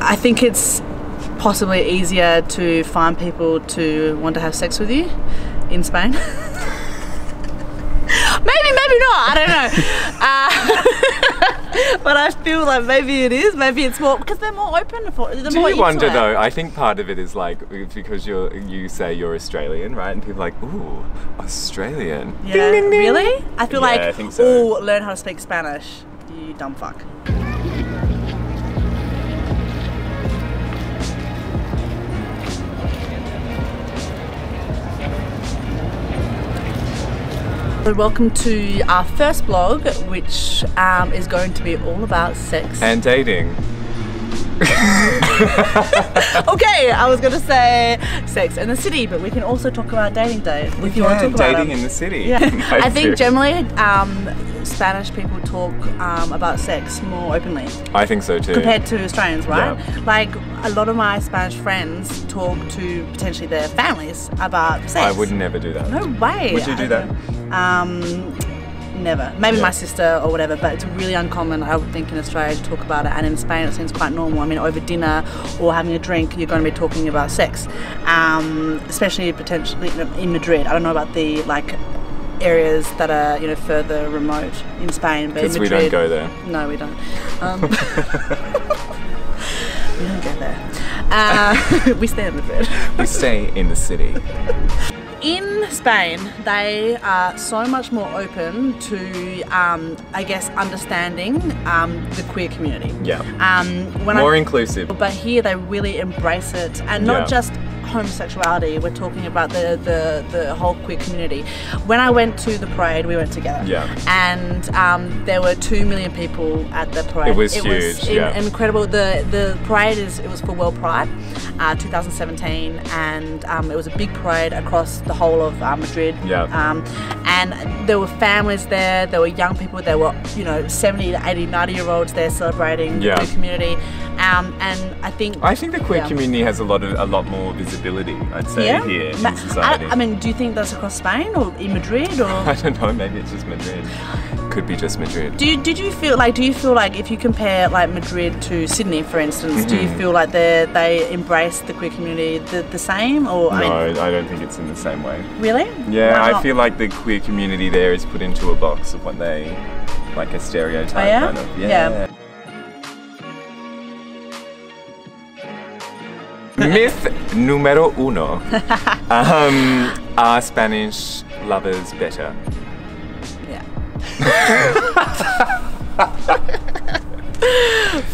I think it's possibly easier to find people to want to have sex with you in Spain. Maybe not, I don't know. But I feel like maybe it is, maybe it's more, because they're more open for it. Do you wonder though, I think part of it is like, because you say you're Australian, right? And people are like, ooh, Australian. Yeah, ding, ding, ding. Really? I feel like, I think so. oh, learn how to speak Spanish, you dumb fuck. Welcome to our first vlog, which is going to be all about sex and dating. Okay, I was gonna say sex in the city, but we can also talk about dating, Dave. If you want to talk about dating in the city. Yeah. I think generally Spanish people talk about sex more openly. I think so too. Compared to Australians, right? Yeah. Like a lot of my Spanish friends talk to potentially their families about sex. I would never do that. No way. Would you do that? Never. Maybe my sister or whatever, but it's really uncommon, I would think, in Australia to talk about it, and in Spain it seems quite normal. I mean, over dinner or having a drink, you're going to be talking about sex, especially potentially in Madrid. I don't know about the areas that are further remote in Spain, but in Madrid, we don't go there. No, we don't. We don't go there. We stay in Madrid. We stay in the city. In Spain, they are so much more open to, I guess, understanding the queer community. Yeah. More inclusive. But here they really embrace it, and not just homosexuality. We're talking about the whole queer community. When I went to the parade, we went together. Yeah. And there were 2 million people at the parade. It was huge. Incredible. The parade it was for World Pride, 2017, and it was a big parade across the whole of Madrid. Yeah. And there were families there. There were young people. There were 70 to 80, 90-year-olds there celebrating the queer community. And I think the queer community has a lot more visibility, I'd say, here in society. I mean, do you think that's across Spain or in Madrid, or? I don't know, maybe it's just Madrid. Could be just Madrid. Do you feel like if you compare Madrid to Sydney, for instance, do you feel like they embrace the queer community the same, or? No, I don't think it's in the same way. Really? Yeah, I feel like the queer community there is put into a box of what they, like a stereotype kind of. Yeah. Myth número 1. Are Spanish lovers better? Yeah.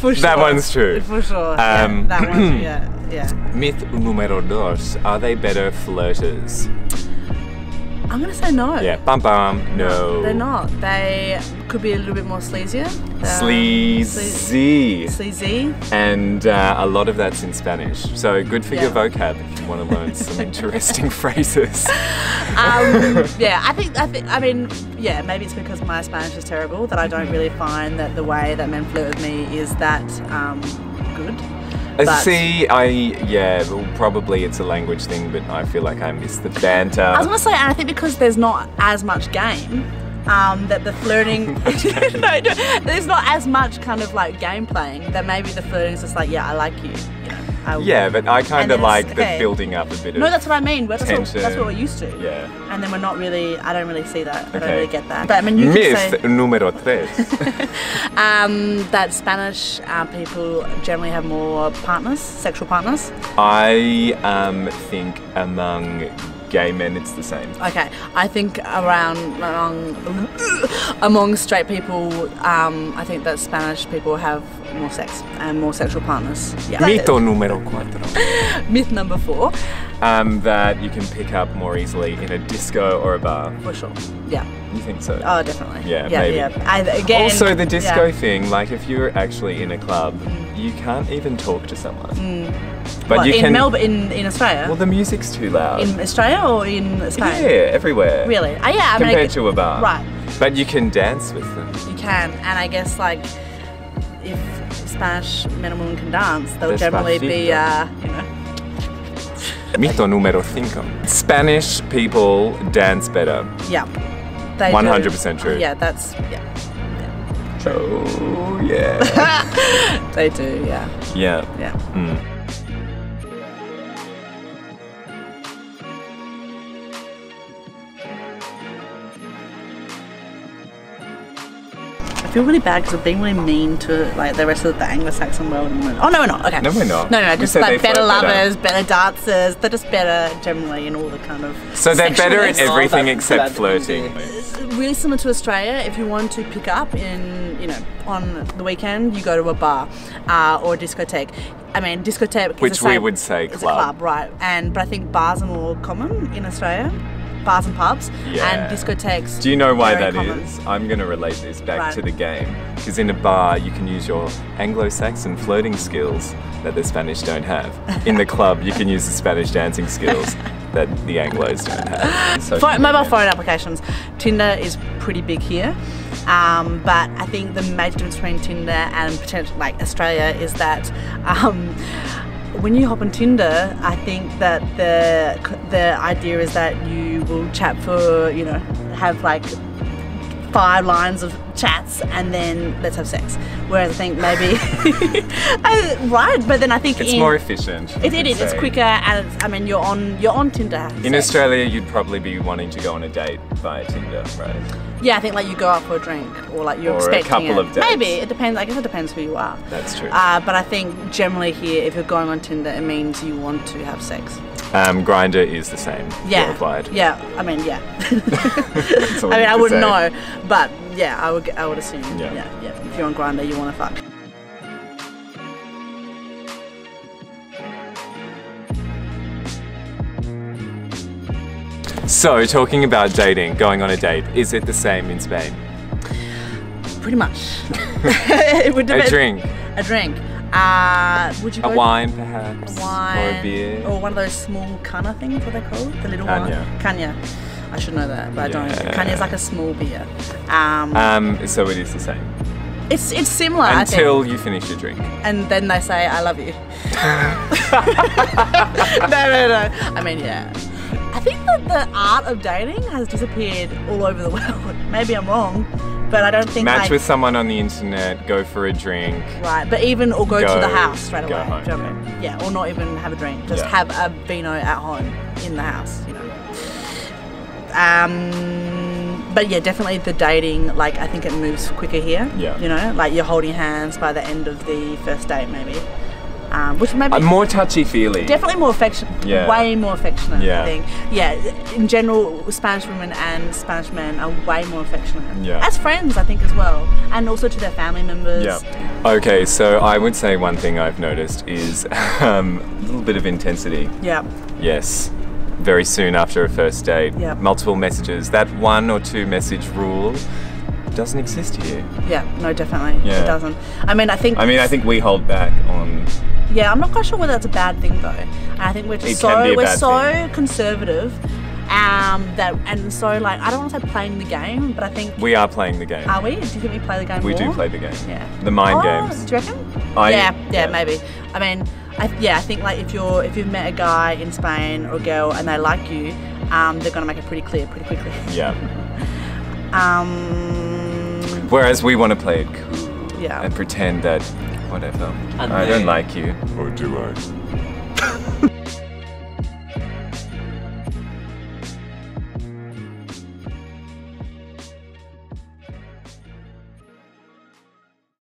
For sure. That one's true. For sure. That one's yeah. Myth número 2. Are they better flirters? I'm gonna say no. Yeah, bum bum, no. They're not. They could be a little bit more sleazier. Sleazy. Sleazy. And a lot of that's in Spanish. So good for your vocab if you want to learn some interesting phrases. I mean, maybe it's because my Spanish is terrible that I don't really find that the way that men flirt with me is that good. Probably it's a language thing, but I feel like I miss the banter. I was gonna say, and I think because there's not as much game, that the flirting, there's not as much kind of game playing, that maybe the flirting is just like, yeah, I like you. But I kind of like the building up a bit of that's what I mean. That's what we're used to. Yeah. And then we're not really, I don't really see that. I don't really get that. But I mean, you Myth could say, número 3. that Spanish people generally have more partners, sexual partners. I think among gay men it's the same. Okay, I think among straight people, I think that Spanish people have more sex and more sexual partners. Yeah. Mito número 4. Myth number 4. That you can pick up more easily in a disco or a bar. For sure. Yeah. You think so? Oh, definitely. Yeah, maybe. Yeah. Also, the disco thing, if you're actually in a club, you can't even talk to someone. But you can. In Melbourne, in Australia? Well, the music's too loud. In Australia or in Spain? Yeah, everywhere. Really? Compared to a bar. Right. But you can dance with them. You can, and I guess if Spanish men and women can dance, they'll generally be, Mito número 5. Spanish people dance better. Yeah. 100% true. Yeah, that's, Oh, yeah. They do, yeah. Yeah. Yeah. I feel really bad because we're being really mean to like the rest of the Anglo-Saxon world. Oh no, we're not. Okay. No, we're not. No, just like better lovers, better dancers. They're just better generally in all the kind of. So they're better at everything except flirting. Really similar to Australia. If you want to pick up on the weekend, you go to a bar or a discotheque. I mean, discotheque, which we would say club. It's a club, right? But I think bars are more common in Australia. Bars and pubs and discotheques. Do you know why that is? I'm going to relate this back to the game. Because in a bar, you can use your Anglo-Saxon flirting skills that the Spanish don't have. In the club, you can use the Spanish dancing skills that the Anglos don't have. Mobile phone applications. Tinder is pretty big here. But I think the major difference between Tinder and potentially like Australia is that when you hop on Tinder, I think that the idea is that you will chat for, have like 5 lines of chats and then let's have sex. Whereas I think maybe, right? But then I think it's more efficient. It is. It's quicker, and you're on Tinder. In Australia, you'd probably be wanting to go on a date via Tinder, right? Yeah, I think like you go out for a drink or like you're expecting a couple of dates. Maybe it depends. I guess it depends who you are. That's true. But I think generally here, if you're going on Tinder, it means you want to have sex. Grindr is the same worldwide. Yeah, I mean, yeah. I wouldn't know, but yeah, I would assume. Yeah. If you're on Grindr, you want to fuck. So, talking about dating, going on a date, is it the same in Spain? Pretty much. It would depend. A drink. A drink. Would you go a wine, perhaps? A wine. Or a beer? Or one of those small cana things, what are they called? The little Caña. one? Caña. I should know that, but I don't. Caña is like a small beer. So it is the same? It's similar, Until you finish your drink. And then they say, I love you. No. I mean, yeah. I think that the art of dating has disappeared all over the world. Maybe I'm wrong, but I don't think match with someone on the internet, go for a drink. Right, but or go to the house straight away. Go home. Do you know what I mean? Yeah, or not even have a drink. Just have a vino at home in the house, But yeah, definitely the dating, like I think it moves quicker here. Yeah. Like you're holding hands by the end of the first date maybe. Which maybe more touchy-feely. Definitely more affectionate. Yeah. Way more affectionate, I think. Yeah, in general, Spanish women and Spanish men are way more affectionate. Yeah. As friends, I think, as well. And also to their family members. Yeah. Okay, so I would say one thing I've noticed is a little bit of intensity. Yeah. Yes. Very soon after a first date. Yeah. Multiple messages. That 1 or 2 message rule doesn't exist here. Yeah, no, definitely. Yeah. It doesn't. I think we hold back on... Yeah, I'm not quite sure whether that's a bad thing though. And I think we're just so conservative and so like I don't want to say playing the game, but I think we are playing the game. Are we? Do you think we play the game? We more? do play the game. Yeah. The mind games. Do you reckon? Yeah, maybe. I mean, I think like if you've met a guy in Spain or a girl and they like you, they're gonna make it pretty clear pretty quickly. Yeah. Whereas we want to play it cool. Yeah. And pretend that whatever. I don't like you. Or do I?